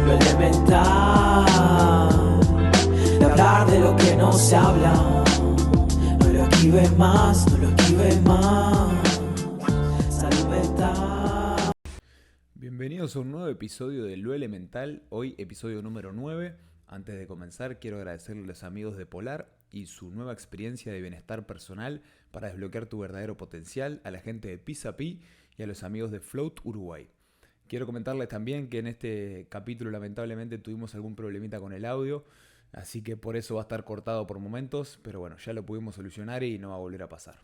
lo elemental, de hablar de lo que no se habla. No lo esquives más, no lo esquives más. Salud mental. Bienvenidos a un nuevo episodio de Lo Elemental, hoy episodio número 9. Antes de comenzar quiero agradecerle a los amigos de Polar y su nueva experiencia de bienestar personal para desbloquear tu verdadero potencial, a la gente de Pisapi y a los amigos de Float Uruguay. Quiero comentarles también que en este capítulo lamentablemente tuvimos algún problemita con el audio, así que por eso va a estar cortado por momentos, pero bueno, ya lo pudimos solucionar y no va a volver a pasar.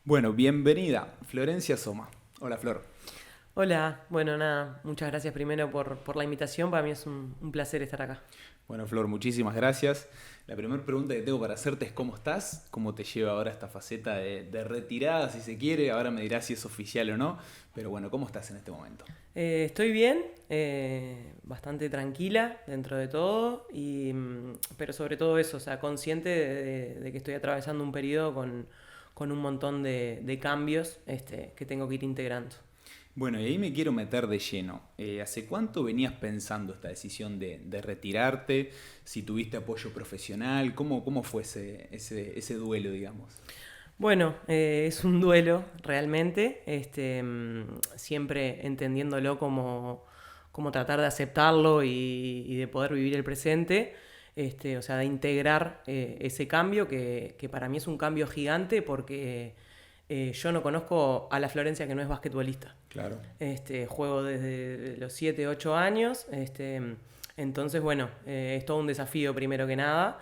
Bueno, bienvenida, Florencia Soma. Hola, Flor. Hola, bueno, nada, muchas gracias primero por la invitación, para mí es un placer estar acá. Bueno, Flor, muchísimas gracias. La primera pregunta que tengo para hacerte es ¿cómo estás? ¿Cómo te lleva ahora esta faceta de retirada, si se quiere? Ahora me dirás si es oficial o no, pero bueno, ¿cómo estás en este momento? Estoy bien, bastante tranquila dentro de todo, pero sobre todo eso, o sea, consciente de que estoy atravesando un periodo con un montón de cambios que tengo que ir integrando. Bueno, y ahí me quiero meter de lleno. ¿Hace cuánto venías pensando esta decisión de retirarte? Si tuviste apoyo profesional, ¿cómo fue ese duelo, digamos? Bueno, es un duelo realmente, siempre entendiéndolo como tratar de aceptarlo y de poder vivir el presente, o sea, de integrar ese cambio que para mí es un cambio gigante porque yo no conozco a la Florencia que no es basquetbolista. Claro. Juego desde los 7, 8 años, entonces bueno, es todo un desafío primero que nada.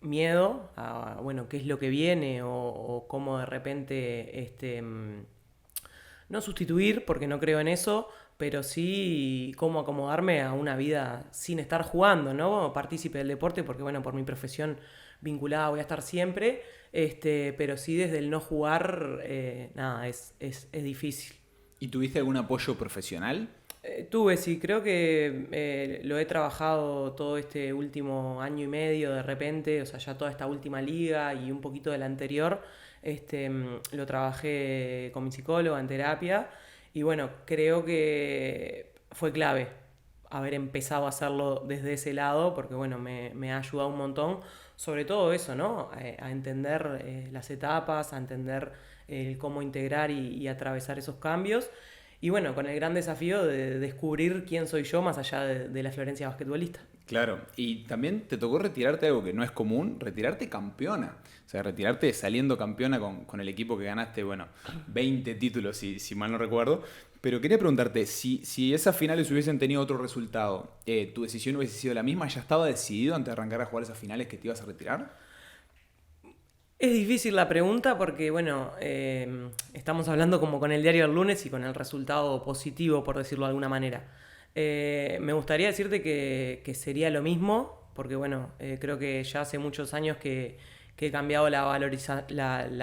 Miedo a, bueno, qué es lo que viene o cómo de repente, no sustituir, porque no creo en eso, pero sí cómo acomodarme a una vida sin estar jugando, ¿no? Partícipe del deporte, porque bueno, por mi profesión vinculada voy a estar siempre, pero sí desde el no jugar, nada, es difícil. ¿Y tuviste algún apoyo profesional? Tuve, sí, creo que lo he trabajado todo este último año y medio de repente, o sea, ya toda esta última liga y un poquito de la anterior, lo trabajé con mi psicóloga en terapia y bueno, creo que fue clave haber empezado a hacerlo desde ese lado porque bueno, me ha ayudado un montón, sobre todo eso, ¿no? A entender las etapas, a entender cómo integrar y atravesar esos cambios. Y bueno, con el gran desafío de descubrir quién soy yo más allá de la Florencia basquetbolista. Claro, y también te tocó retirarte algo que no es común, retirarte campeona. O sea, retirarte saliendo campeona con el equipo que ganaste, bueno, 20 títulos si mal no recuerdo. Pero quería preguntarte, si esas finales hubiesen tenido otro resultado, ¿tu decisión hubiese sido la misma? ¿Ya estaba decidido antes de arrancar a jugar esas finales que te ibas a retirar? Es difícil la pregunta porque, bueno, estamos hablando como con el diario del lunes y con el resultado positivo, por decirlo de alguna manera. Me gustaría decirte que sería lo mismo, porque, bueno, creo que ya hace muchos años que he cambiado la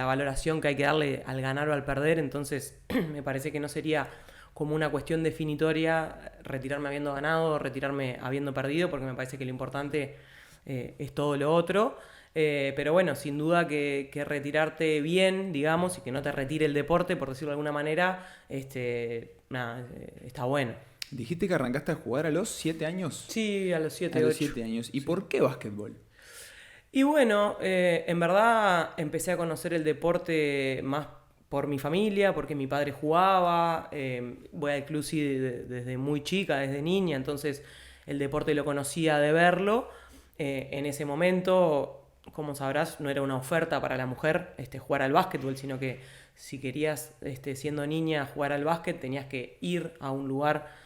valoración que hay que darle al ganar o al perder, entonces me parece que no sería como una cuestión definitoria retirarme habiendo ganado o retirarme habiendo perdido, porque me parece que lo importante es todo lo otro. Pero bueno, sin duda que retirarte bien, digamos, y que no te retire el deporte, por decirlo de alguna manera, nada, está bueno. Dijiste que arrancaste a jugar a los 7 años. Sí, a los 7, A los 8. 7 años. ¿Y Sí. por qué básquetbol? Y bueno, en verdad empecé a conocer el deporte más por mi familia, porque mi padre jugaba, voy al club sí desde muy chica, desde niña, entonces el deporte lo conocía de verlo. En ese momento, como sabrás, no era una oferta para la mujer jugar al básquetbol, sino que si querías, siendo niña, jugar al básquet, tenías que ir a un lugar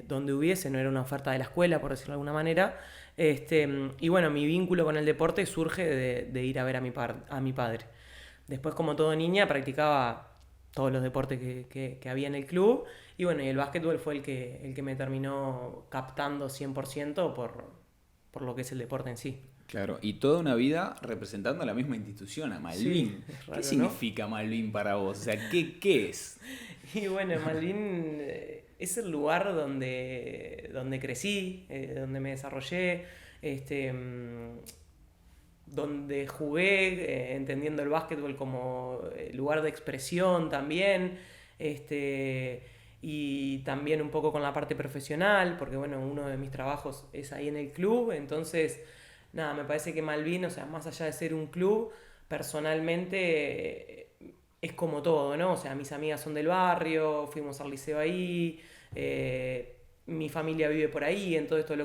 donde hubiese, no era una oferta de la escuela, por decirlo de alguna manera. Y bueno, mi vínculo con el deporte surge de ir a ver a mi padre. Después, como todo niña, practicaba todos los deportes que había en el club. Y bueno, y el básquetbol fue el que me terminó captando 100% por lo que es el deporte en sí. Claro, y toda una vida representando a la misma institución, a Malvin. Sí, es raro, ¿Qué ¿no? significa Malvin para vos? O sea, ¿qué es? Y bueno, Malvin es el lugar donde crecí, donde me desarrollé, donde jugué, entendiendo el básquetbol como lugar de expresión también. y también un poco con la parte profesional, porque bueno, uno de mis trabajos es ahí en el club, entonces nada, me parece que Malvin, o sea, más allá de ser un club, personalmente es como todo, ¿no? O sea, mis amigas son del barrio, fuimos al liceo ahí, mi familia vive por ahí, entonces todo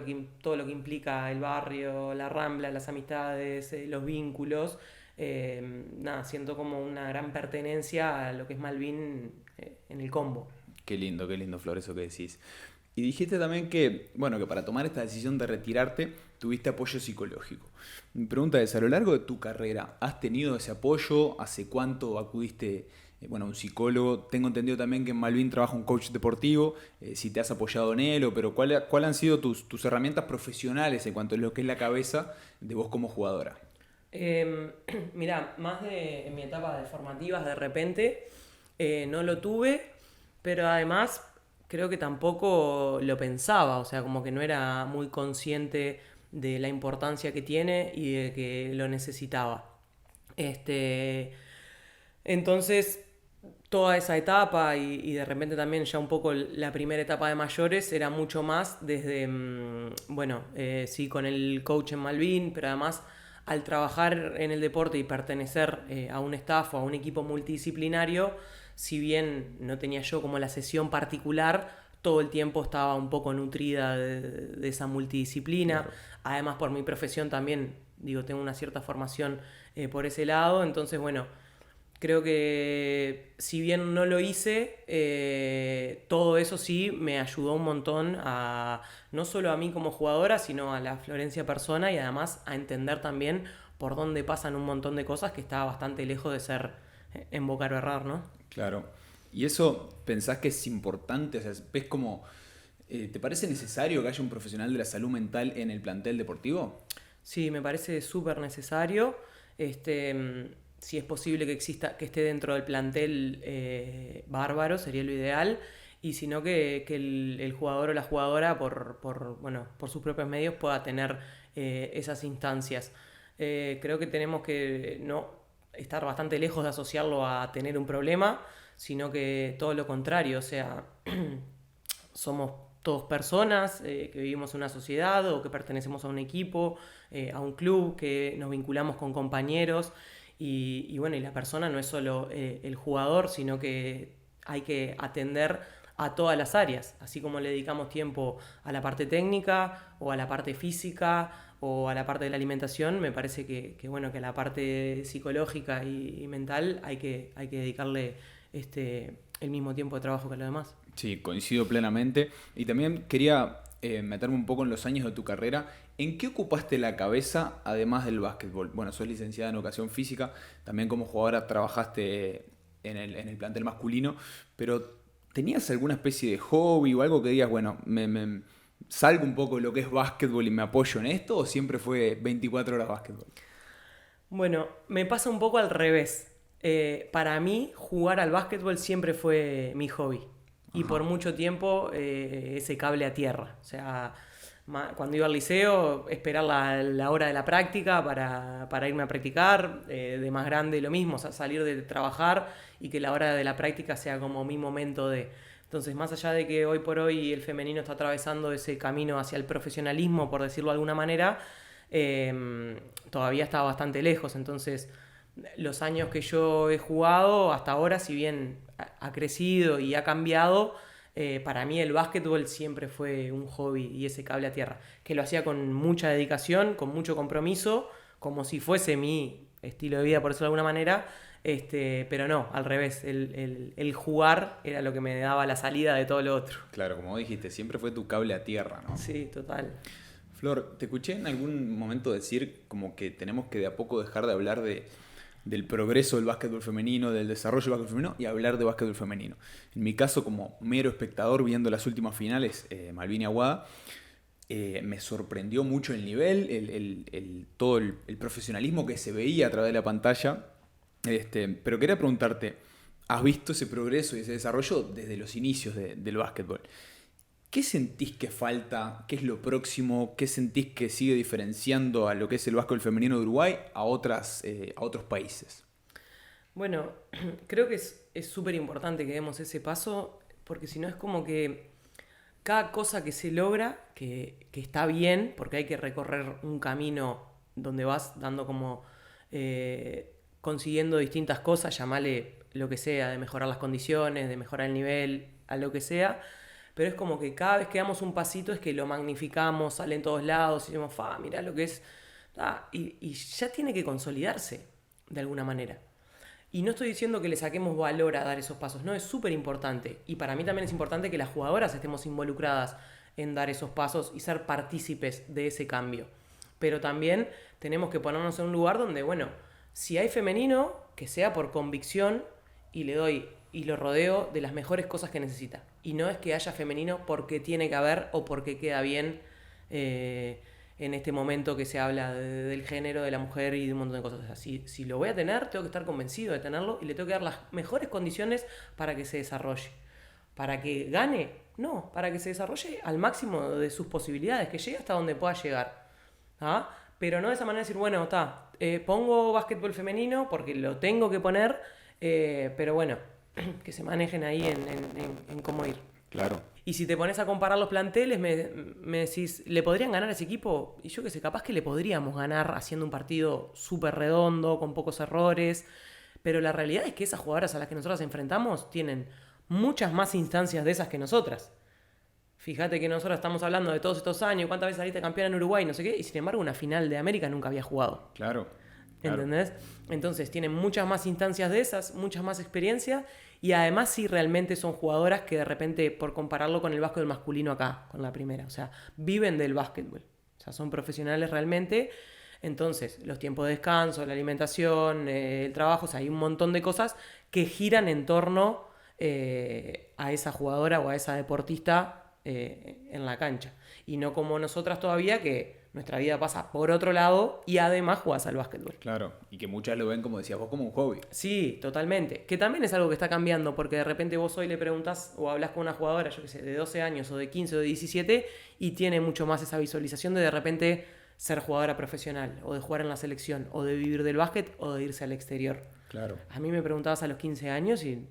lo que implica el barrio, la rambla, las amistades, los vínculos, nada, siento como una gran pertenencia a lo que es Malvin en el combo. Qué lindo, Flor, eso que decís. Y dijiste también que, bueno, que para tomar esta decisión de retirarte tuviste apoyo psicológico. Mi pregunta es, a lo largo de tu carrera, ¿has tenido ese apoyo? ¿Hace cuánto acudiste, bueno, a un psicólogo? Tengo entendido también que en Malvin trabaja un coach deportivo, si te has apoyado en él, pero ¿cuál han sido tus herramientas profesionales en cuanto a lo que es la cabeza de vos como jugadora? Mirá, más de en mi etapa de formativas de repente no lo tuve, pero además creo que tampoco lo pensaba, o sea, como que no era muy consciente de la importancia que tiene y de que lo necesitaba. Este, entonces, toda esa etapa y de repente también ya un poco la primera etapa de mayores era mucho más desde, bueno, sí, con el coach en Malvin, pero además al trabajar en el deporte y pertenecer a un staff o a un equipo multidisciplinario, si bien no tenía yo como la sesión particular, todo el tiempo estaba un poco nutrida de esa multidisciplina. Claro. Además, por mi profesión también, digo, tengo una cierta formación por ese lado. Entonces, bueno, creo que si bien no lo hice, todo eso sí me ayudó un montón a no solo a mí como jugadora, sino a la Florencia persona y además a entender también por dónde pasan un montón de cosas que está bastante lejos de ser invocar o errar, ¿no? Claro. ¿Y eso pensás que es importante? O sea, ¿ves como, te parece necesario que haya un profesional de la salud mental en el plantel deportivo? Sí, me parece súper necesario. Si es posible que exista, que esté dentro del plantel, bárbaro, sería lo ideal. Y si no, que el jugador o la jugadora, bueno, por sus propios medios, pueda tener esas instancias. Creo que tenemos que no estar bastante lejos de asociarlo a tener un problema, sino que todo lo contrario, o sea, somos todos personas que vivimos en una sociedad o que pertenecemos a un equipo, a un club, que nos vinculamos con compañeros y bueno, y la persona no es solo el jugador, sino que hay que atender a todas las áreas, así como le dedicamos tiempo a la parte técnica o a la parte física o a la parte de la alimentación, me parece que bueno, que a la parte psicológica y mental hay que dedicarle el mismo tiempo de trabajo que a lo demás. Sí, coincido plenamente. Y también quería meterme un poco en los años de tu carrera. ¿En qué ocupaste la cabeza además del básquetbol? Bueno, sos licenciada en educación física, también como jugadora trabajaste en el plantel masculino, pero ¿tenías alguna especie de hobby o algo que digas, bueno, me salgo un poco de lo que es básquetbol y me apoyo en esto, o siempre fue 24 horas básquetbol? Bueno, me pasa un poco al revés. Para mí, jugar al básquetbol siempre fue mi hobby. Y por mucho tiempo ese cable a tierra. O sea, cuando iba al liceo, esperar la hora de la práctica para irme a practicar. De más grande lo mismo, o sea, salir de trabajar y que la hora de la práctica sea como mi momento de... Entonces, más allá de que hoy por hoy el femenino está atravesando ese camino hacia el profesionalismo, por decirlo de alguna manera, todavía está bastante lejos. Entonces, los años que yo he jugado hasta ahora, si bien ha crecido y ha cambiado, para mí el básquetbol siempre fue un hobby y ese cable a tierra, que lo hacía con mucha dedicación, con mucho compromiso, como si fuese mi estilo de vida, por decirlo de alguna manera, pero no, al revés, el jugar era lo que me daba la salida de todo lo otro. Claro, como dijiste, siempre fue tu cable a tierra, ¿no? Sí, total. Flor, te escuché en algún momento decir como que tenemos que de a poco dejar de hablar del progreso del básquetbol femenino, del desarrollo del básquetbol femenino y hablar de básquetbol femenino. En mi caso, como mero espectador viendo las últimas finales, Malvin y Aguada, me sorprendió mucho el nivel, todo el profesionalismo que se veía a través de la pantalla. Pero quería preguntarte, ¿has visto ese progreso y ese desarrollo desde los inicios del básquetbol? ¿Qué sentís que falta? ¿Qué es lo próximo? ¿Qué sentís que sigue diferenciando a lo que es el básquetbol femenino de Uruguay a otros países? Bueno, creo que es súper importante que demos ese paso. porque si no es como que cada cosa que se logra, que está bien, porque hay que recorrer un camino donde vas dando como consiguiendo distintas cosas, llamale lo que sea, de mejorar las condiciones, de mejorar el nivel, a lo que sea, pero es como que cada vez que damos un pasito es que lo magnificamos, sale en todos lados, y decimos, mirá lo que es, y ya tiene que consolidarse de alguna manera. Y no estoy diciendo que le saquemos valor a dar esos pasos, no, es súper importante. Y para mí también es importante que las jugadoras estemos involucradas en dar esos pasos y ser partícipes de ese cambio. Pero también tenemos que ponernos en un lugar donde, bueno, si hay femenino, que sea por convicción y le doy y lo rodeo de las mejores cosas que necesita. Y no es que haya femenino porque tiene que haber o porque queda bien en este momento que se habla del género, de la mujer y de un montón de cosas así. Si lo voy a tener, tengo que estar convencido de tenerlo y le tengo que dar las mejores condiciones para que se desarrolle. ¿Para que gane? No, para que se desarrolle al máximo de sus posibilidades, que llegue hasta donde pueda llegar. Pero no de esa manera decir, bueno, pongo básquetbol femenino porque lo tengo que poner, pero bueno, que se manejen ahí en cómo ir. Claro. Y si te pones a comparar los planteles, me decís, ¿le podrían ganar a ese equipo? Y yo qué sé, capaz que le podríamos ganar haciendo un partido súper redondo, con pocos errores. Pero la realidad es que esas jugadoras a las que nosotras enfrentamos tienen muchas más instancias de esas que nosotras. Fíjate que nosotros estamos hablando de todos estos años, cuántas veces saliste campeona en Uruguay, no sé qué, y sin embargo una final de América nunca había jugado. Claro. ¿Entendés? Entonces tienen muchas más instancias de esas, muchas más experiencia, y además sí realmente son jugadoras que de repente, por compararlo con el básquetbol masculino acá, con la primera, o sea, viven del básquetbol. O sea, son profesionales realmente. Entonces, los tiempos de descanso, la alimentación, el trabajo, o sea, hay un montón de cosas que giran en torno a esa jugadora o a esa deportista en la cancha. Y no como nosotras todavía, que nuestra vida pasa por otro lado y además jugás al básquetbol. Claro, y que muchas lo ven, como decías vos, como un hobby. Sí, totalmente. Que también es algo que está cambiando, porque de repente vos hoy le preguntás o hablas con una jugadora, yo qué sé, de 12 años o de 15 o de 17 y tiene mucho más esa visualización de repente ser jugadora profesional o de jugar en la selección o de vivir del básquet o de irse al exterior. Claro. A mí me preguntabas a los 15 años y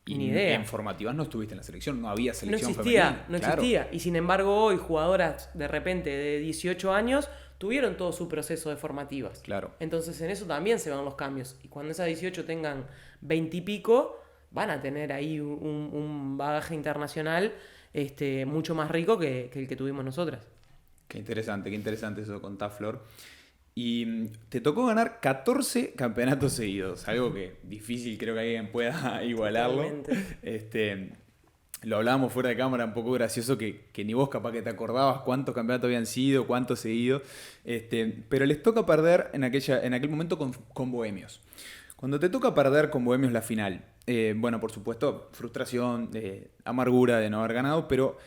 ni Y idea. en formativas no estuviste en la selección, no había No selección existía, femenina. no Claro. existía. Y sin embargo hoy jugadoras de repente de 18 años tuvieron todo su proceso de formativas. Claro. Entonces en eso también se van los cambios. Y cuando esas 18 tengan 20 y pico, van a tener ahí un bagaje internacional mucho más rico que el que tuvimos nosotras. Qué interesante eso que contás, Flor. Y te tocó ganar 14 campeonatos seguidos, algo que difícil creo que alguien pueda igualarlo. Lo hablábamos fuera de cámara, un poco gracioso que ni vos capaz que te acordabas cuántos campeonatos habían sido, cuántos seguidos. Pero les toca perder en aquel momento con Bohemios. Cuando te toca perder con Bohemios la final, bueno, por supuesto, frustración, amargura de no haber ganado, pero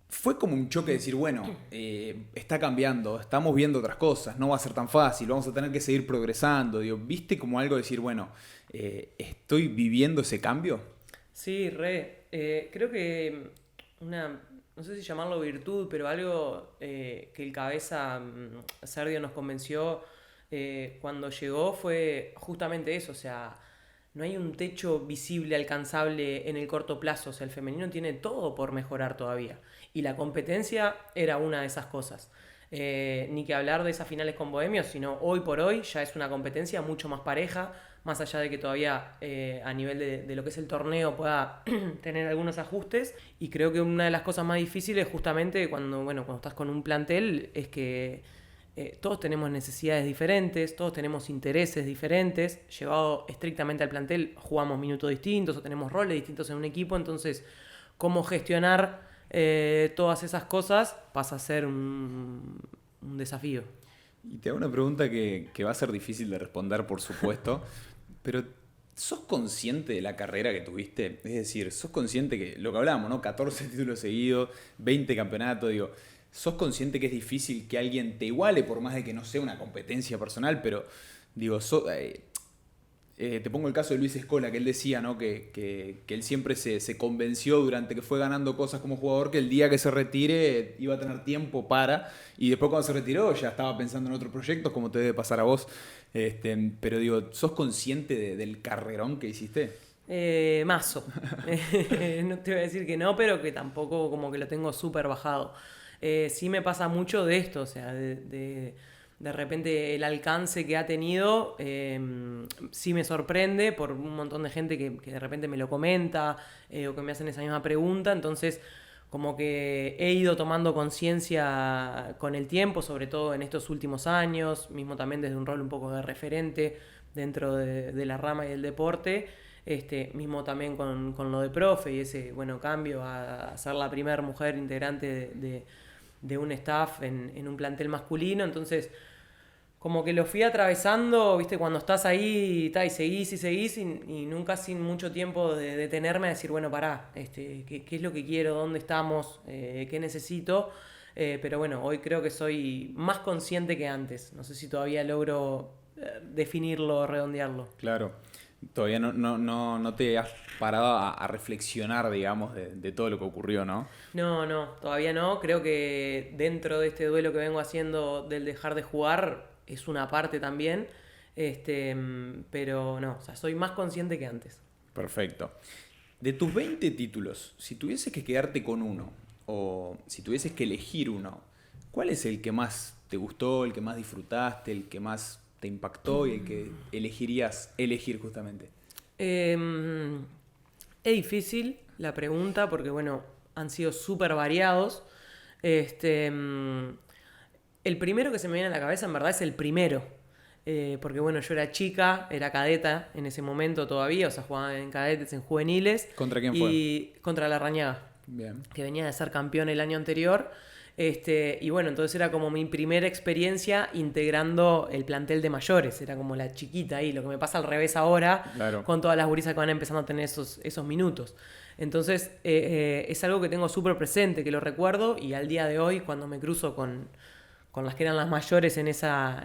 fue como un choque de decir, bueno, está cambiando, estamos viendo otras cosas, no va a ser tan fácil, vamos a tener que seguir progresando. Digo, ¿viste como algo de decir, bueno, estoy viviendo ese cambio? Sí, creo que no sé si llamarlo virtud, pero algo que el cabeza Sergio nos convenció cuando llegó fue justamente eso, o sea, no hay un techo visible, alcanzable en el corto plazo, o sea, el femenino tiene todo por mejorar todavía, y la competencia era una de esas cosas. Ni que hablar de esas finales con Bohemios, sino hoy por hoy ya es una competencia mucho más pareja, más allá de que todavía a nivel de lo que es el torneo pueda tener algunos ajustes. Y creo que una de las cosas más difíciles justamente cuando estás con un plantel es que todos tenemos necesidades diferentes, todos tenemos intereses diferentes. Llevado estrictamente al plantel, jugamos minutos distintos o tenemos roles distintos en un equipo. Entonces, cómo gestionar todas esas cosas pasa a ser un desafío. Y te hago una pregunta que va a ser difícil de responder, por supuesto, pero ¿sos consciente de la carrera que tuviste? Es decir, ¿sos consciente que, lo que hablábamos, ¿no? 14 títulos seguidos, 20 campeonatos, digo, ¿sos consciente que es difícil que alguien te iguale, por más de que no sea una competencia personal, pero, digo, te pongo el caso de Luis Escola, que él decía, ¿no? que él siempre se convenció durante que fue ganando cosas como jugador que el día que se retire iba a tener tiempo y después cuando se retiró ya estaba pensando en otros proyectos, como te debe pasar a vos. Pero digo, ¿sos consciente del carrerón que hiciste? Mazo. No te voy a decir que no, pero que tampoco como que lo tengo súper bajado. Sí me pasa mucho de esto, o sea, de repente el alcance que ha tenido sí me sorprende por un montón de gente que de repente me lo comenta o que me hacen esa misma pregunta, entonces como que he ido tomando conciencia con el tiempo, sobre todo en estos últimos años, mismo también desde un rol un poco de referente dentro de la rama y del deporte, mismo también con lo de profe y ese cambio a ser la primera mujer integrante de un staff en un plantel masculino, entonces como que lo fui atravesando, viste, cuando estás ahí y seguís y nunca sin mucho tiempo de detenerme a decir, bueno, pará, ¿qué es lo que quiero? ¿Dónde estamos? ¿Qué necesito? Pero bueno, hoy creo que soy más consciente que antes. No sé si todavía logro definirlo o redondearlo. Claro, todavía no te has parado a reflexionar, digamos, de todo lo que ocurrió, ¿no? No, todavía no. Creo que dentro de este duelo que vengo haciendo del dejar de jugar es una parte también. Pero no, o sea, soy más consciente que antes. Perfecto. De tus 20 títulos, si tuvieses que quedarte con uno, o si tuvieses que elegir uno, ¿cuál es el que más te gustó, el que más disfrutaste, el que más te impactó y el que elegirías elegir justamente? Es difícil la pregunta porque, bueno, han sido súper variados. El primero que se me viene a la cabeza, en verdad, es el primero. Porque, bueno, yo era chica, era cadeta en ese momento todavía, o sea, jugaba en cadetes, en juveniles. ¿Contra quién fue? Y contra la Rañaga, Bien. que venía de ser campeón el año anterior. Y bueno, entonces era como mi primera experiencia integrando el plantel de mayores. Era como la chiquita ahí, lo que me pasa al revés ahora, Claro. con todas las gurisas que van empezando a tener esos minutos. Entonces es algo que tengo súper presente, que lo recuerdo, y al día de hoy, cuando me cruzo con las que eran las mayores en esa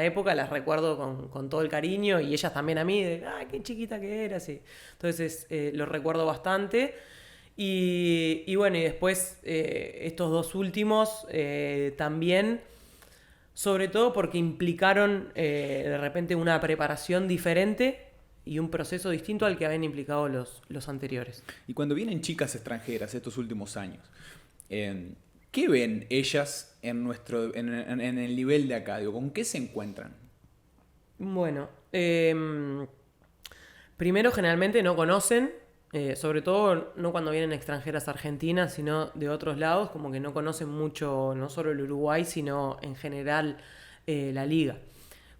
época, las recuerdo con todo el cariño, y ellas también a mí, de, ¡ay, qué chiquita que eras! Sí. Entonces lo recuerdo bastante. Y bueno, y después estos dos últimos también, sobre todo porque implicaron de repente una preparación diferente y un proceso distinto al que habían implicado los anteriores. Y cuando vienen chicas extranjeras estos últimos años, ¿qué ven ellas en el nivel de acá? Digo, ¿con qué se encuentran? Bueno, primero generalmente no conocen, sobre todo no cuando vienen extranjeras argentinas, sino de otros lados, como que no conocen mucho, no solo el Uruguay, sino en general la liga.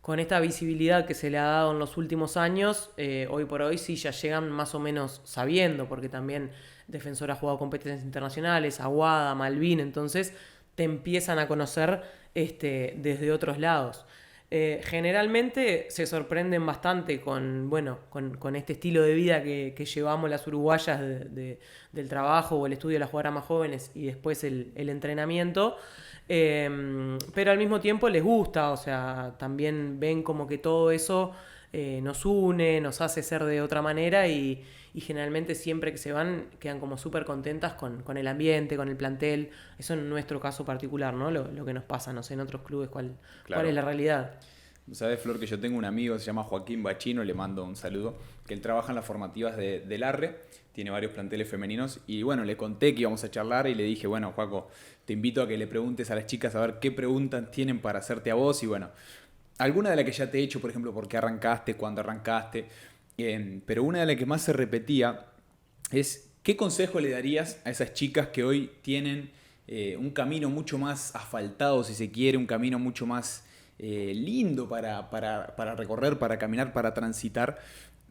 Con esta visibilidad que se le ha dado en los últimos años, hoy por hoy sí ya llegan más o menos sabiendo, porque también Defensor ha jugado competencias internacionales, Aguada, Malvin, entonces te empiezan a conocer desde otros lados. Generalmente se sorprenden bastante con este estilo de vida que llevamos las uruguayas del trabajo o el estudio de las jugadoras más jóvenes y después el entrenamiento. Pero al mismo tiempo les gusta, o sea, también ven como que todo eso nos une, nos hace ser de otra manera y generalmente siempre que se van quedan como súper contentas con el ambiente, con el plantel. Eso en nuestro caso particular, ¿no? Lo que nos pasa, no sé, en otros clubes cuál es la realidad. Sabes, Flor, que yo tengo un amigo, se llama Joaquín Bachino, le mando un saludo, que él trabaja en las formativas del Arre, tiene varios planteles femeninos y bueno, le conté que íbamos a charlar y le dije, bueno, Joaco, te invito a que le preguntes a las chicas a ver qué preguntas tienen para hacerte a vos y bueno, alguna de las que ya te he hecho, por ejemplo, por qué arrancaste, cuándo arrancaste, pero una de las que más se repetía es, ¿qué consejo le darías a esas chicas que hoy tienen un camino mucho más asfaltado, si se quiere, un camino mucho más lindo para recorrer, para caminar, para transitar?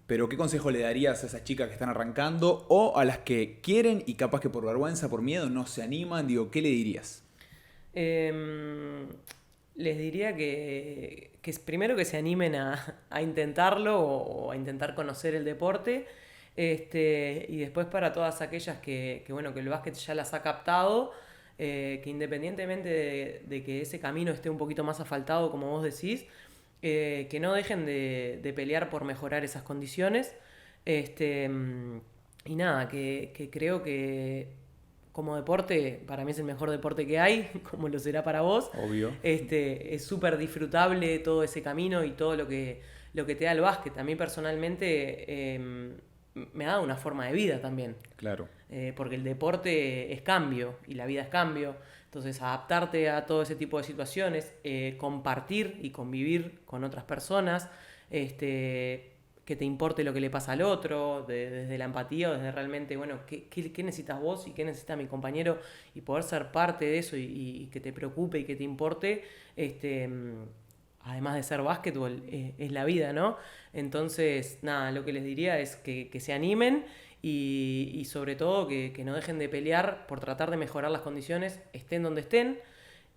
Pero ¿qué consejo le darías a esas chicas que están arrancando o a las que quieren y capaz que por vergüenza, por miedo, no se animan? Digo, ¿qué le dirías? Les diría que primero que se animen a intentarlo o a intentar conocer el deporte, y después para todas aquellas que el básquet ya las ha captado, que independientemente de que ese camino esté un poquito más asfaltado, como vos decís, que no dejen de pelear por mejorar esas condiciones. Y nada, que creo que como deporte, para mí es el mejor deporte que hay, como lo será para vos. Obvio. Es súper disfrutable todo ese camino y todo lo que te da el básquet. A mí personalmente me ha dado una forma de vida también. Claro. Porque el deporte es cambio y la vida es cambio. Entonces, adaptarte a todo ese tipo de situaciones, compartir y convivir con otras personas, que te importe lo que le pasa al otro, desde la empatía o desde realmente, bueno, ¿qué necesitas vos y qué necesita mi compañero? Y poder ser parte de eso y que te preocupe y que te importe, además de ser básquetbol, es la vida, ¿no? Entonces, nada, lo que les diría es que se animen y sobre todo que no dejen de pelear por tratar de mejorar las condiciones, estén donde estén.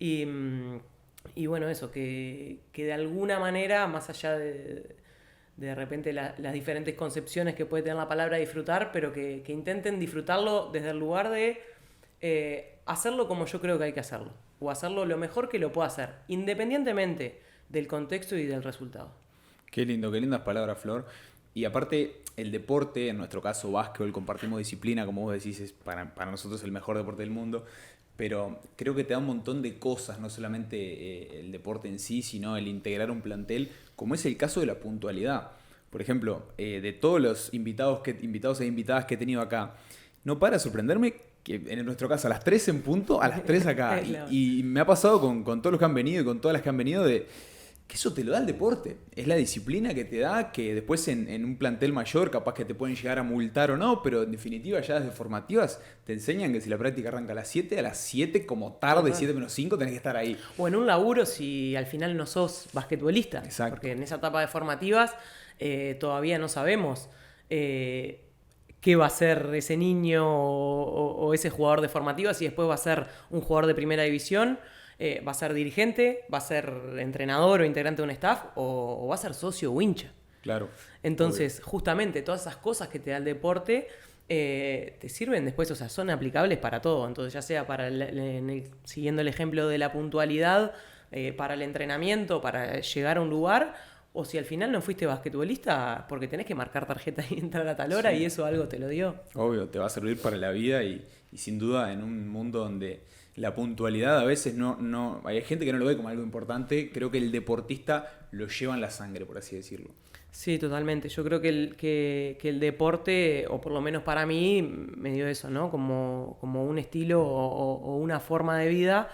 Y bueno, eso, que de alguna manera, más allá de repente las diferentes concepciones que puede tener la palabra disfrutar, pero que intenten disfrutarlo desde el lugar de hacerlo como yo creo que hay que hacerlo, o hacerlo lo mejor que lo pueda hacer, independientemente del contexto y del resultado. Qué lindo, qué lindas palabras, Flor. Y aparte, el deporte, en nuestro caso básquetbol, compartimos disciplina, como vos decís, es para nosotros el mejor deporte del mundo, pero creo que te da un montón de cosas, no solamente el deporte en sí, sino el integrar un plantel, como es el caso de la puntualidad. Por ejemplo, de todos los invitados e invitadas que he tenido acá, no para de sorprenderme que en nuestro caso a las 3 en punto, a las 3 acá. Y me ha pasado con todos los que han venido y con todas las que han venido de que eso te lo da el deporte. Es la disciplina que te da, que después en un plantel mayor capaz que te pueden llegar a multar o no, pero en definitiva ya desde formativas te enseñan que si la práctica arranca a las 7 como tarde, 7 menos 5 tenés que estar ahí. O en un laburo si al final no sos basquetbolista. Exacto. Porque en esa etapa de formativas todavía no sabemos qué va a ser ese niño o ese jugador de formativas, si después va a ser un jugador de primera división. Va a ser dirigente, va a ser entrenador o integrante de un staff, o va a ser socio o hincha. Claro. Entonces, justamente todas esas cosas que te da el deporte te sirven después, o sea, son aplicables para todo. Entonces, ya sea para siguiendo el ejemplo de la puntualidad, para el entrenamiento, para llegar a un lugar, o si al final no fuiste basquetbolista porque tenés que marcar tarjeta y entrar a tal hora, sí, y eso algo te lo dio. Obvio, te va a servir para la vida y sin duda en un mundo donde la puntualidad a veces no hay gente que no lo ve como algo importante. Creo que el deportista lo lleva en la sangre, por así decirlo. Sí, totalmente. Yo creo que el deporte, o por lo menos para mí, me dio eso, ¿no? Como un estilo o una forma de vida,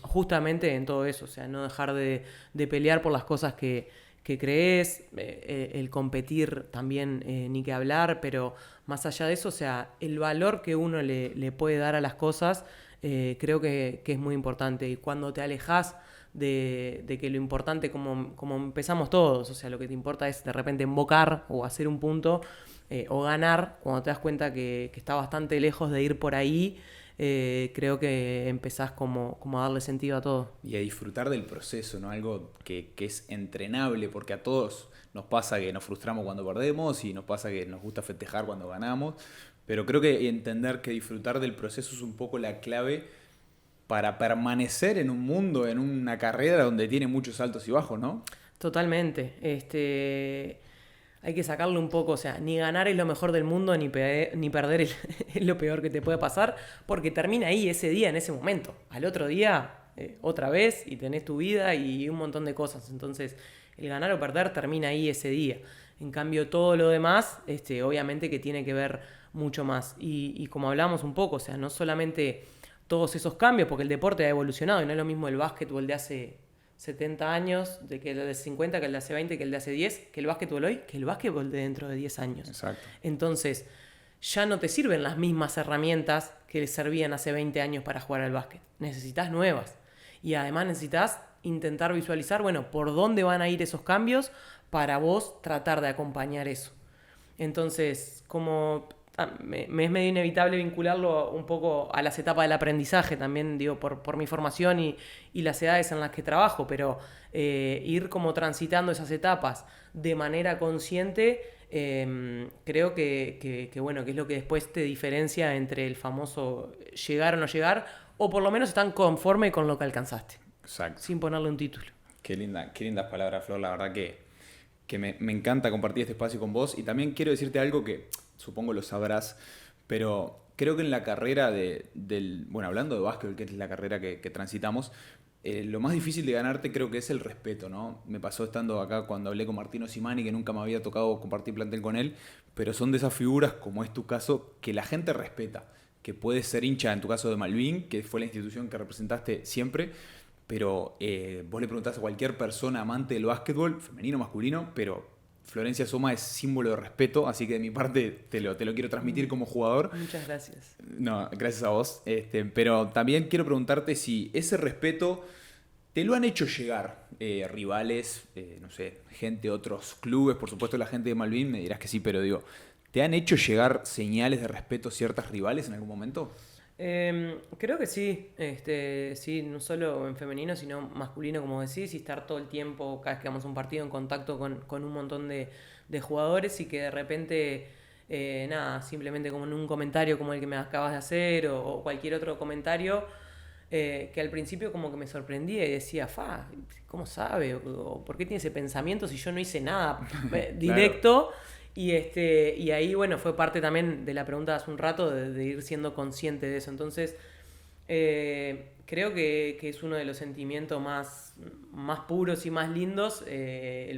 justamente en todo eso. O sea, no dejar de pelear por las cosas que crees, el competir también, ni que hablar, pero más allá de eso, o sea, el valor que uno le puede dar a las cosas, creo que es muy importante. Y cuando te alejas de que lo importante, como empezamos todos, o sea, lo que te importa es de repente embocar o hacer un punto o ganar, cuando te das cuenta que está bastante lejos de ir por ahí, creo que empezás como a darle sentido a todo. Y a disfrutar del proceso, ¿no? Algo que es entrenable, porque a todos nos pasa que nos frustramos cuando perdemos y nos pasa que nos gusta festejar cuando ganamos, pero creo que entender que disfrutar del proceso es un poco la clave para permanecer en un mundo, en una carrera donde tiene muchos altos y bajos, ¿no? Totalmente. Hay que sacarle un poco, o sea, ni ganar es lo mejor del mundo, ni perder es lo peor que te puede pasar, porque termina ahí ese día, en ese momento. Al otro día, otra vez, y tenés tu vida y un montón de cosas. Entonces, el ganar o perder termina ahí ese día. En cambio, todo lo demás, obviamente que tiene que ver mucho más. Y como hablamos un poco, o sea, no solamente todos esos cambios, porque el deporte ha evolucionado y no es lo mismo el básquetbol de hace 70 años, que el de 50, que el de hace 20, que el de hace 10, que el básquetbol hoy, que el básquetbol de dentro de 10 años. Exacto. Entonces, ya no te sirven las mismas herramientas que les servían hace 20 años para jugar al básquet. Necesitas nuevas. Y además necesitas intentar visualizar, bueno, por dónde van a ir esos cambios para vos tratar de acompañar eso. Entonces, como me es medio inevitable vincularlo un poco a las etapas del aprendizaje también, digo, por mi formación y las edades en las que trabajo, pero ir como transitando esas etapas de manera consciente, creo que bueno, que es lo que después te diferencia entre el famoso llegar o no llegar, o por lo menos están conforme con lo que alcanzaste. Exacto. Sin ponerle un título. Qué lindas palabras, Flor, la verdad que me encanta compartir este espacio con vos. Y también quiero decirte algo que supongo lo sabrás, pero creo que en la carrera bueno, hablando de básquetbol, que es la carrera que transitamos, lo más difícil de ganarte creo que es el respeto, ¿no? Me pasó estando acá cuando hablé con Martino Simani, que nunca me había tocado compartir plantel con él, pero son de esas figuras, como es tu caso, que la gente respeta, que puedes ser hincha, en tu caso de Malvin, que fue la institución que representaste siempre, pero vos le preguntás a cualquier persona amante del básquetbol, femenino o masculino, pero Florencia Soma es símbolo de respeto, así que de mi parte te lo quiero transmitir como jugador. Muchas gracias. No, gracias a vos. Pero también quiero preguntarte si ese respeto te lo han hecho llegar rivales, no sé, gente de otros clubes, por supuesto la gente de Malvin, me dirás que sí, pero digo, ¿te han hecho llegar señales de respeto ciertas rivales en algún momento? Creo que sí, sí, no solo en femenino, sino masculino, como decís, y estar todo el tiempo, cada vez que vamos a un partido, en contacto con un montón de jugadores y que de repente, nada, simplemente como en un comentario como el que me acabas de hacer o cualquier otro comentario, que al principio como que me sorprendía y decía, ¿cómo sabe? O ¿por qué tiene ese pensamiento si yo no hice nada directo? Claro. Y ahí, bueno, fue parte también de la pregunta de hace un rato, de ir siendo consciente de eso. Entonces, creo que es uno de los sentimientos más puros y más lindos,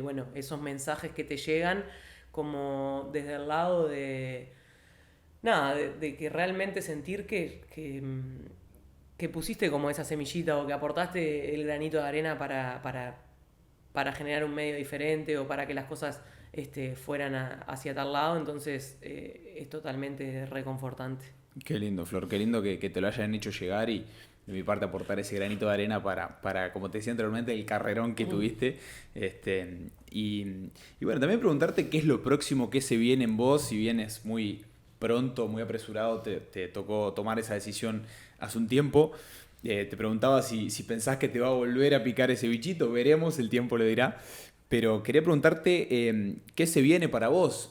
bueno, esos mensajes que te llegan como desde el lado de que realmente sentir que pusiste como esa semillita o que aportaste el granito de arena para generar un medio diferente o para que las cosas fueran hacia tal lado. Entonces es totalmente reconfortante. Qué lindo, Flor, qué lindo que te lo hayan hecho llegar y de mi parte aportar ese granito de arena para como te decía anteriormente, el carrerón que tuviste. Y bueno, también preguntarte qué es lo próximo que se viene en vos, si vienes muy pronto, muy apresurado, te tocó tomar esa decisión hace un tiempo. Te preguntaba si pensás que te va a volver a picar ese bichito, veremos, el tiempo lo dirá. Pero quería preguntarte qué se viene para vos,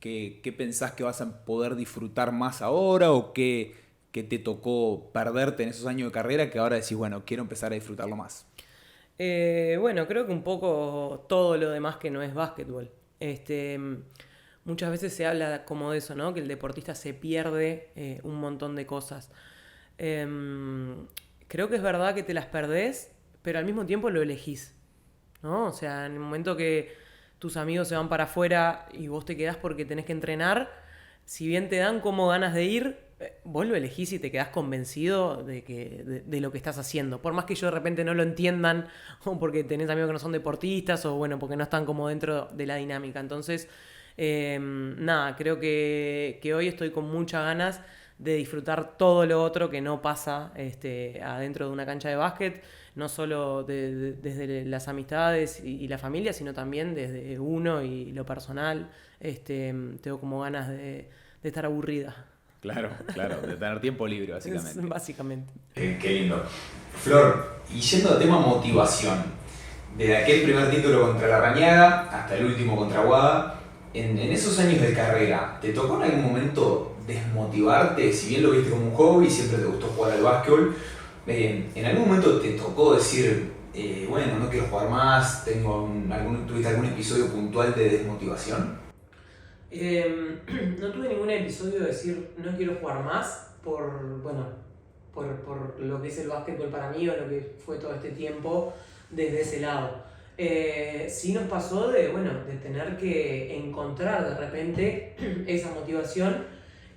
qué pensás que vas a poder disfrutar más ahora o qué te tocó perderte en esos años de carrera que ahora decís, bueno, quiero empezar a disfrutarlo más. Bueno, creo que un poco todo lo demás que no es básquetbol. Muchas veces se habla como de eso, ¿no? Que el deportista se pierde un montón de cosas. Creo que es verdad que te las perdés, pero al mismo tiempo lo elegís, ¿no? O sea, en el momento que tus amigos se van para afuera y vos te quedás porque tenés que entrenar, si bien te dan como ganas de ir, vos lo elegís y te quedás convencido de lo que estás haciendo. Por más que ellos de repente no lo entiendan, o porque tenés amigos que no son deportistas, o bueno, porque no están como dentro de la dinámica. Entonces, creo que hoy estoy con muchas ganas de disfrutar todo lo otro que no pasa adentro de una cancha de básquet, no solo desde las amistades y la familia, sino también desde uno y lo personal. Tengo como ganas de estar aburrida. Claro, de tener tiempo libre, básicamente. Básicamente. Qué lindo. Flor, y yendo al tema motivación, desde aquel primer título contra la Rañaga hasta el último contra Aguada, en esos años de carrera, ¿te tocó en algún momento desmotivarte? Si bien lo viste como un hobby, siempre te gustó jugar al básquetbol, ¿en algún momento te tocó decir, bueno, no quiero jugar más, tuviste algún episodio puntual de desmotivación? No tuve ningún episodio de decir no quiero jugar más por lo que es el básquetbol para mí o lo que fue todo este tiempo desde ese lado. Sí nos pasó de tener que encontrar de repente esa motivación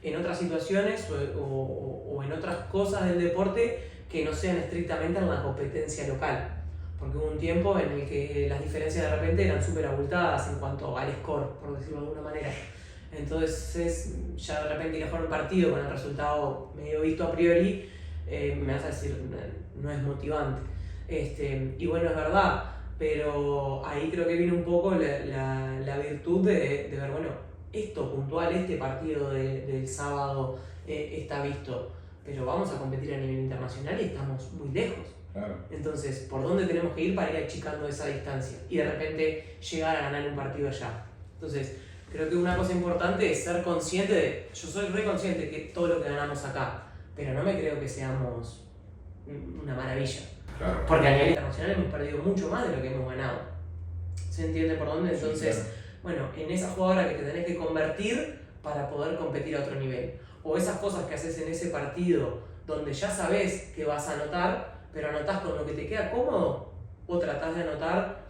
en otras situaciones o en otras cosas del deporte que no sean estrictamente en la competencia local. Porque hubo un tiempo en el que las diferencias de repente eran súper abultadas en cuanto al score, por decirlo de alguna manera. Entonces, ya de repente ir a jugar un partido con el resultado medio visto a priori, me vas a decir, no es motivante. Y bueno, es verdad, pero ahí creo que viene un poco la virtud de ver, esto puntual, este partido del sábado está visto, pero vamos a competir a nivel internacional y estamos muy lejos. Claro. Entonces, ¿por dónde tenemos que ir para ir achicando esa distancia? Y de repente llegar a ganar un partido allá. Entonces, creo que una cosa importante es ser consciente yo soy re consciente que todo lo que ganamos acá, pero no me creo que seamos una maravilla. Claro. Porque a nivel internacional hemos perdido mucho más de lo que hemos ganado. ¿Se entiende por dónde? Entonces, sí, claro. En esa jugadora que te tenés que convertir para poder competir a otro nivel. O esas cosas que haces en ese partido donde ya sabés que vas a anotar, pero anotás con lo que te queda cómodo o tratás de anotar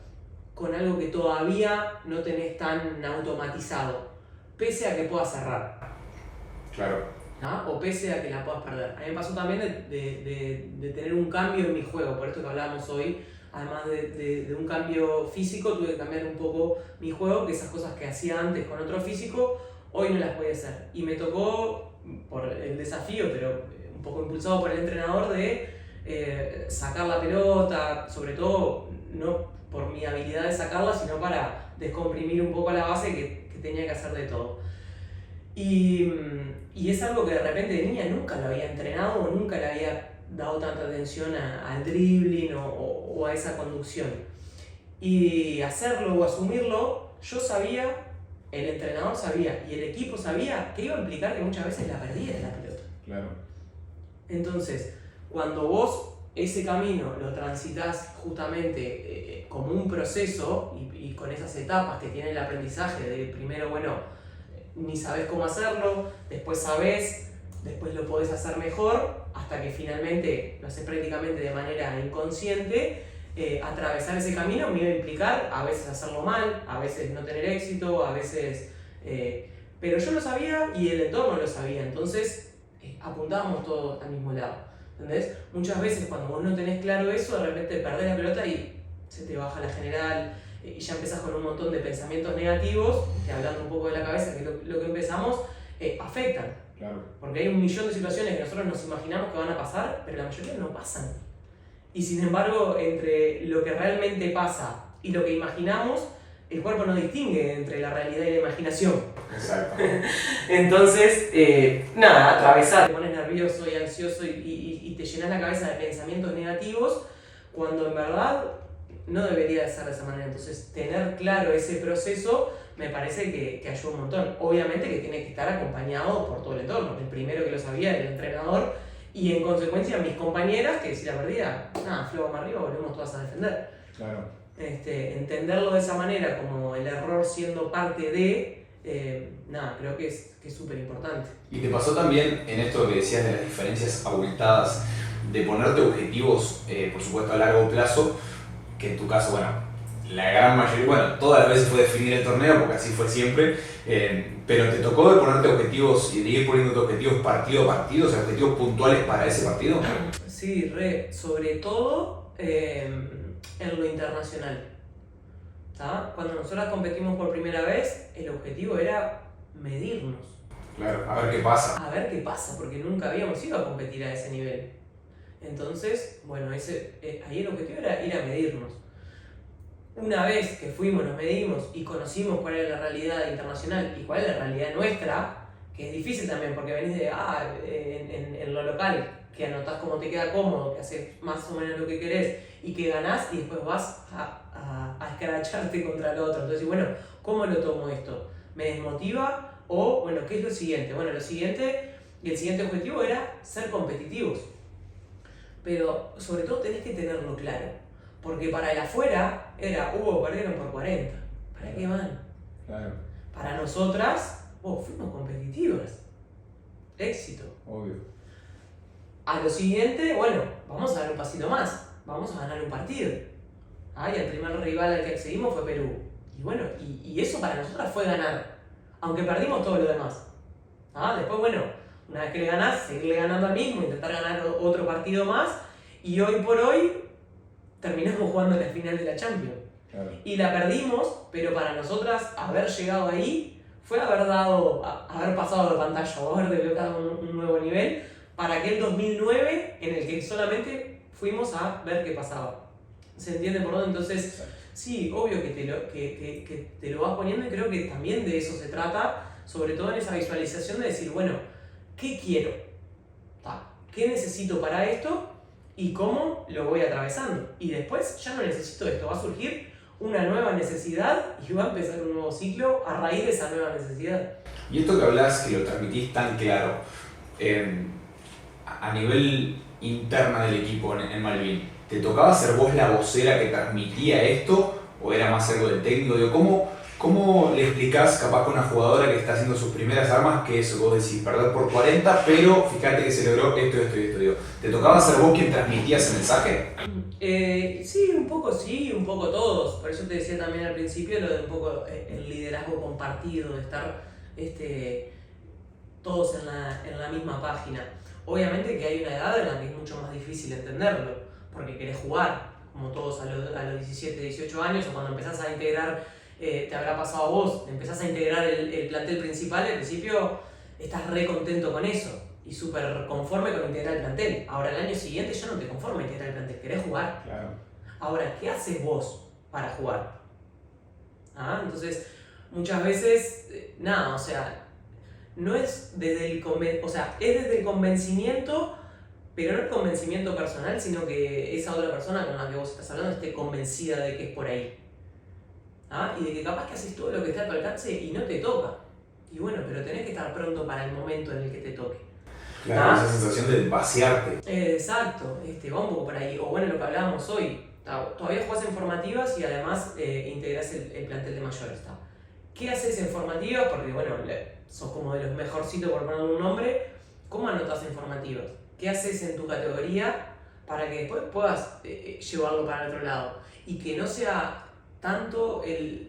con algo que todavía no tenés tan automatizado, pese a que puedas cerrar. Claro. ¿Ah? O pese a que la puedas perder. A mí me pasó también de tener un cambio en mi juego, por esto que hablábamos hoy, además de un cambio físico, tuve que cambiar un poco mi juego, que esas cosas que hacía antes con otro físico, hoy no las podía hacer. Y me tocó, por el desafío, pero un poco impulsado por el entrenador, de sacar la pelota, sobre todo no por mi habilidad de sacarla, sino para descomprimir un poco la base que tenía que hacer de todo. Y es algo que de repente de niña nunca lo había entrenado o nunca le había dado tanta atención al dribbling o a esa conducción. Y hacerlo o asumirlo, yo sabía, el entrenador sabía y el equipo sabía que iba a implicar que muchas veces la perdieras la pelota. Claro. Entonces, cuando vos ese camino lo transitas justamente como un proceso y con esas etapas que tiene el aprendizaje, de primero, ni sabés cómo hacerlo, después sabés, después lo podés hacer mejor, hasta que finalmente lo haces prácticamente de manera inconsciente. Atravesar ese camino me iba a implicar a veces hacerlo mal, a veces no tener éxito, a veces... pero yo lo sabía y el entorno lo sabía, entonces apuntábamos todos al mismo lado. ¿Entendés? Muchas veces cuando vos no tenés claro eso, de repente perdés la pelota y se te baja la general, y ya empezás con un montón de pensamientos negativos, que hablando un poco de la cabeza, que lo que empezamos, afectan. Claro. Porque hay un millón de situaciones que nosotros nos imaginamos que van a pasar, pero la mayoría no pasan. Y sin embargo, entre lo que realmente pasa y lo que imaginamos, el cuerpo no distingue entre la realidad y la imaginación. Exacto. Entonces, atravesar, te pones nervioso y ansioso y te llenas la cabeza de pensamientos negativos, cuando en verdad no debería de ser de esa manera. Entonces, tener claro ese proceso me parece que ayuda un montón. Obviamente que tiene que estar acompañado por todo el entorno. El primero que lo sabía era el entrenador y en consecuencia mis compañeras, que si la perdía, flow más arriba, volvemos todas a defender. Claro. Entenderlo de esa manera, como el error siendo parte de, creo que es súper importante. ¿Y te pasó también en esto que decías de las diferencias abultadas, de ponerte objetivos, por supuesto a largo plazo, que en tu caso, la gran mayoría, todas las veces fue definir el torneo, porque así fue siempre, pero te tocó de ponerte objetivos y de ir poniéndote objetivos partido a partido, o sea, objetivos puntuales para ese partido? Sí, sobre todo en lo internacional. ¿Tá? Cuando nosotros competimos por primera vez, el objetivo era medirnos. Claro, a ver qué pasa. A ver qué pasa, porque nunca habíamos ido a competir a ese nivel. Entonces, ahí el objetivo era ir a medirnos. Una vez que fuimos, nos medimos y conocimos cuál era la realidad internacional y cuál es la realidad nuestra, que es difícil también porque venís de en lo local, que anotás cómo te queda cómodo, que haces más o menos lo que querés y que ganás y después vas a escracharte contra el otro. Entonces, ¿cómo lo tomo esto? ¿Me desmotiva? O, ¿qué es lo siguiente? Lo siguiente, y el siguiente objetivo era ser competitivos. Pero sobre todo tenés que tenerlo claro, porque para el afuera era, perdieron por 40, ¿para qué van? Claro. Para nosotras, fuimos competitivas, éxito. Obvio. A lo siguiente, vamos a dar un pasito más, vamos a ganar un partido. Y el primer rival al que accedimos fue Perú. Y eso para nosotras fue ganar, aunque perdimos todo lo demás. Después, una vez que le ganás, seguirle ganando al mismo, intentar ganar otro partido más, y hoy por hoy terminamos jugando la final de la Champions. Claro. Y la perdimos, pero para nosotras haber llegado ahí fue haber pasado de pantalla o haber desbloqueado un nuevo nivel para aquel 2009 en el que solamente fuimos a ver qué pasaba. ¿Se entiende por dónde? Entonces, sí, obvio que te lo vas poniendo, y creo que también de eso se trata, sobre todo en esa visualización de decir, ¿qué quiero? ¿Qué necesito para esto? ¿Y cómo lo voy atravesando? Y después ya no necesito esto, va a surgir una nueva necesidad y va a empezar un nuevo ciclo a raíz de esa nueva necesidad. Y esto que hablas, que lo transmitís tan claro, a nivel interna del equipo en Malvin, ¿te tocaba ser vos la vocera que transmitía esto o era más algo del técnico? ¿Cómo le explicás capaz con una jugadora que está haciendo sus primeras armas que eso, vos decís, perder por 40, pero fíjate que se logró esto, esto y esto? Digo, ¿te tocaba ser vos quien transmitía ese mensaje? Sí, un poco todos. Por eso te decía también al principio lo de un poco el liderazgo compartido, de estar todos en la misma página. Obviamente que hay una edad en la que es mucho más difícil entenderlo, porque querés jugar, como todos a los 17, 18 años, o cuando empezás a integrar, te habrá pasado a vos, empezás a integrar el plantel principal, al principio estás re contento con eso y súper conforme con integrar el plantel. Ahora, el año siguiente ya no te conforma integrar el plantel, querés jugar. Claro. Ahora, ¿qué haces vos para jugar? Entonces, muchas veces, nada, o sea, no es desde el es desde el convencimiento, pero no el convencimiento personal, sino que esa otra persona con la que vos estás hablando esté convencida de que es por ahí. Y de que capaz que haces todo lo que está a tu alcance y no te toca. Y bueno, pero tenés que estar pronto para el momento en el que te toque. Claro, esa sensación de vaciarte. Exacto, va un poco por ahí. O bueno, lo que hablábamos hoy, todavía jugás en formativas y además integrás el plantel de mayores. ¿Qué haces en formativas? Porque bueno, sos como de los mejorcitos por poner un nombre. ¿Cómo anotás en formativas? ¿Qué haces en tu categoría para que después puedas llevarlo para el otro lado? Y que no sea tanto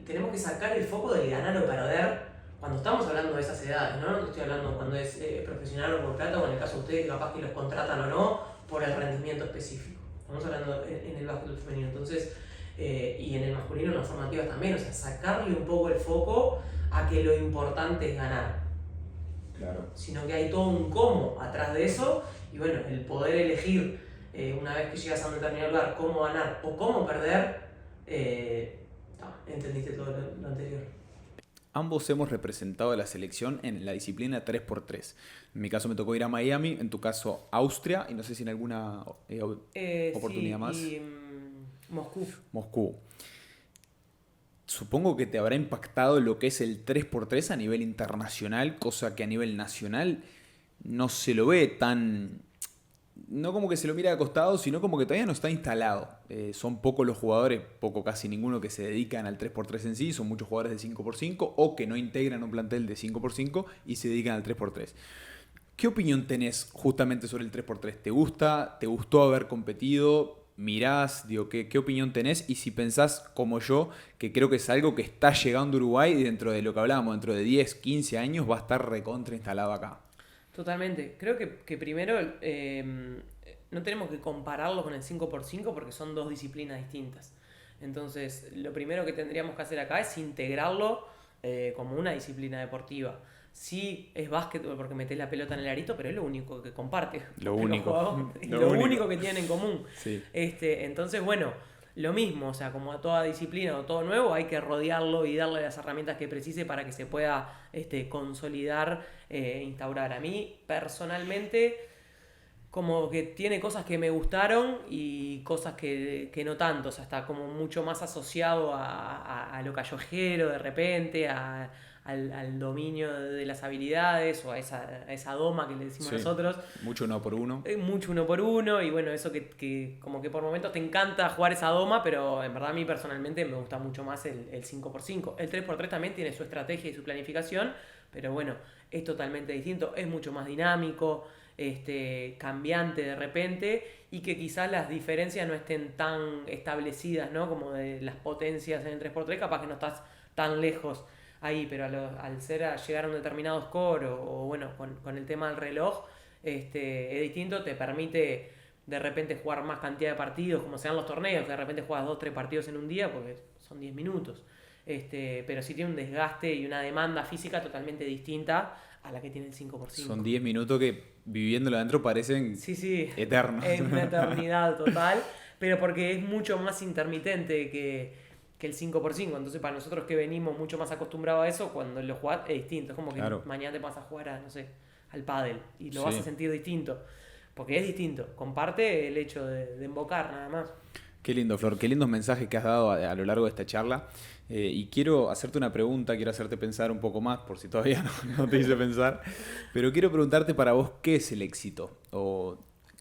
tenemos que sacar el foco del ganar o perder cuando estamos hablando de esas edades, ¿no? No estoy hablando cuando es profesional o por plata, o en el caso de ustedes, capaz que los contratan o no por el rendimiento específico. Estamos hablando en el básquetbol femenino, entonces, y en el masculino, en las formativas también, o sea, sacarle un poco el foco a que lo importante es ganar. Claro. Sino que hay todo un cómo atrás de eso, y bueno, el poder elegir una vez que llegas a un determinado lugar cómo ganar o cómo perder, entendiste todo lo anterior. Ambos hemos representado a la selección en la disciplina 3x3. En mi caso me tocó ir a Miami, en tu caso Austria, y no sé si en alguna oportunidad más. Y Moscú. Supongo que te habrá impactado lo que es el 3x3 a nivel internacional, cosa que a nivel nacional no se lo ve tan... No como que se lo mira de costado, sino como que todavía no está instalado. Son pocos los jugadores, casi ninguno que se dedican al 3x3 en sí. Son muchos jugadores de 5x5 o que no integran un plantel de 5x5 y se dedican al 3x3. ¿Qué opinión tenés justamente sobre el 3x3? ¿Te gusta? ¿Te gustó haber competido? ¿Mirás? ¿Qué opinión tenés? Y si pensás como yo, que creo que es algo que está llegando a Uruguay y dentro de lo que hablábamos, dentro de 10, 15 años va a estar recontra instalado acá. Totalmente. Creo que primero no tenemos que compararlo con el 5x5 porque son dos disciplinas distintas. Entonces, lo primero que tendríamos que hacer acá es integrarlo como una disciplina deportiva. Sí, es básquetbol porque metés la pelota en el arito, pero es lo único que comparte. Lo único que tienen en común. Sí. Entonces, bueno, lo mismo, o sea, como a toda disciplina o todo nuevo, hay que rodearlo y darle las herramientas que precise para que se pueda consolidar, instaurar. A mí, personalmente, como que tiene cosas que me gustaron y cosas que no tanto. O sea, está como mucho más asociado a lo callejero de repente, al dominio de las habilidades o a esa doma que le decimos nosotros. Mucho uno por uno. Mucho uno por uno y bueno, eso que como que por momentos te encanta jugar esa doma, pero en verdad a mí personalmente me gusta mucho más el 5x5. El 3x3 también tiene su estrategia y su planificación, pero bueno, es totalmente distinto, es mucho más dinámico, cambiante de repente y que quizás las diferencias no estén tan establecidas, ¿no? Como de las potencias en el 3x3, capaz que no estás tan lejos ahí, pero al llegar a un determinado score o bueno, con el tema del reloj, es distinto, te permite de repente jugar más cantidad de partidos, como se dan los torneos, que de repente juegas 2-3 partidos en un día, porque son 10 minutos. Pero sí tiene un desgaste y una demanda física totalmente distinta a la que tiene el 5x5. Son 10 minutos que viviéndolo adentro parecen eternos. Es una eternidad total, pero porque es mucho más intermitente que el 5x5, entonces para nosotros que venimos mucho más acostumbrados a eso, cuando lo jugás es distinto, es como que mañana te vas a jugar al pádel y lo vas a sentir distinto, porque es distinto, comparte el hecho de embocar nada más. Qué lindo, Flor, qué lindos mensajes que has dado a lo largo de esta charla, y quiero hacerte una pregunta, quiero hacerte pensar un poco más, por si todavía no te hice pensar, pero quiero preguntarte para vos, ¿qué es el éxito? O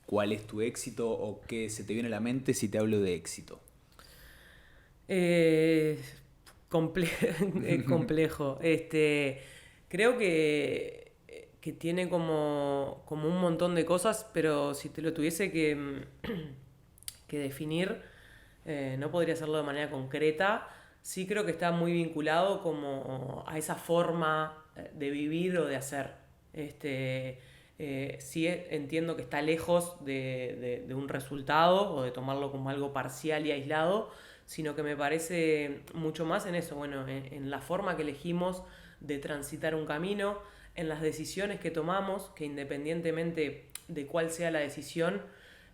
¿cuál es tu éxito? O ¿qué se te viene a la mente si te hablo de éxito? Es complejo. Creo que tiene como un montón de cosas, pero si te lo tuviese que definir, no podría hacerlo de manera concreta. Sí creo que está muy vinculado como a esa forma de vivir o de hacer. Sí entiendo que está lejos de un resultado o de tomarlo como algo parcial y aislado, sino que me parece mucho más en eso, bueno, en la forma que elegimos de transitar un camino, en las decisiones que tomamos, que independientemente de cuál sea la decisión,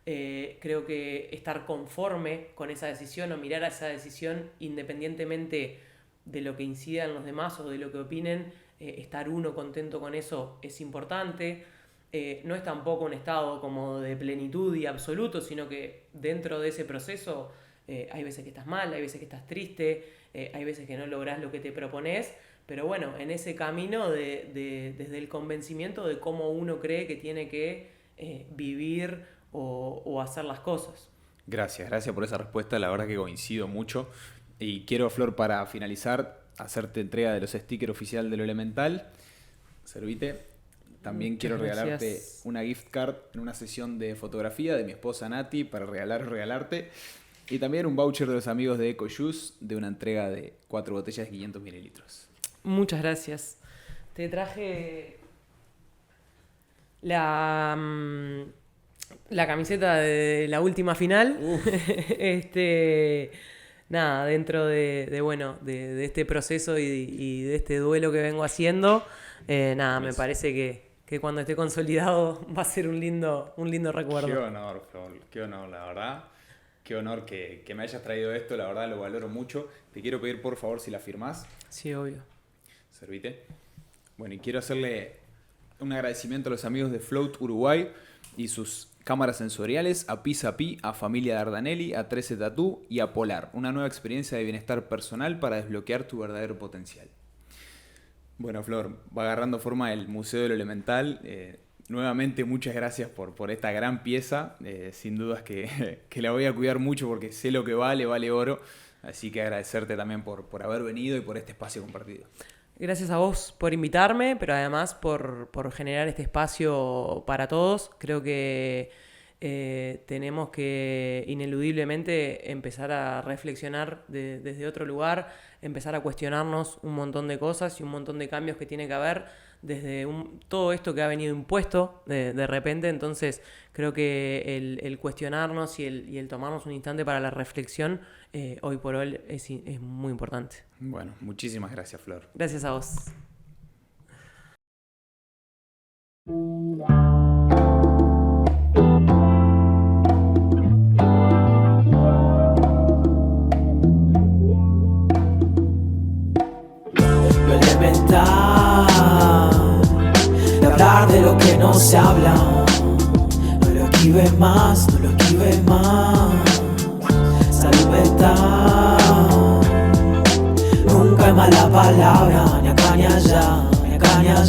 creo que estar conforme con esa decisión o mirar a esa decisión independientemente de lo que incida en los demás o de lo que opinen, estar uno contento con eso es importante. No es tampoco un estado como de plenitud y absoluto, sino que dentro de ese proceso hay veces que estás mal, hay veces que estás triste, hay veces que no lográs lo que te propones, pero bueno, en ese camino desde el convencimiento de cómo uno cree que tiene que vivir o hacer las cosas. Gracias por esa respuesta, la verdad que coincido mucho. Y quiero, Flor, para finalizar, hacerte entrega de los stickers oficial de Lo Elemental. Servite. También Muchas quiero regalarte gracias. una gift card en una sesión de fotografía de mi esposa Nati para regalarte. Y también un voucher de los amigos de EcoJuice de una entrega de 4 botellas de 500 mililitros. Muchas gracias. Te traje la camiseta de la última final. Nada, dentro de este proceso y de este duelo que vengo haciendo, me parece que cuando esté consolidado va a ser un lindo recuerdo. Qué honor, Flor, qué honor, la verdad. Qué honor que me hayas traído esto, la verdad lo valoro mucho. Te quiero pedir, por favor, si la firmás. Sí, obvio. Servite. Bueno, y quiero hacerle un agradecimiento a los amigos de Float Uruguay y sus cámaras sensoriales, a Pisapi, a Familia Dardanelli, a 13 Tattoo y a Polar. Una nueva experiencia de bienestar personal para desbloquear tu verdadero potencial. Bueno, Flor, va agarrando forma el Museo de lo Elemental. Nuevamente, muchas gracias por esta gran pieza. Sin dudas que la voy a cuidar mucho porque sé lo que vale oro. Así que agradecerte también por haber venido y por este espacio compartido. Gracias a vos por invitarme, pero además por generar este espacio para todos. Creo que tenemos que ineludiblemente empezar a reflexionar desde otro lugar, empezar a cuestionarnos un montón de cosas y un montón de cambios que tiene que haber desde todo esto que ha venido impuesto de repente. Entonces creo que el cuestionarnos y el tomarnos un instante para la reflexión hoy por hoy es muy importante. Bueno, muchísimas gracias, Flor. Gracias a vos. Lo elemental, de hablar de lo que no se habla. No lo esquives más, no lo esquives más. Salud mental, nunca es mala palabra, ni acá ni allá, ni acá ni allá.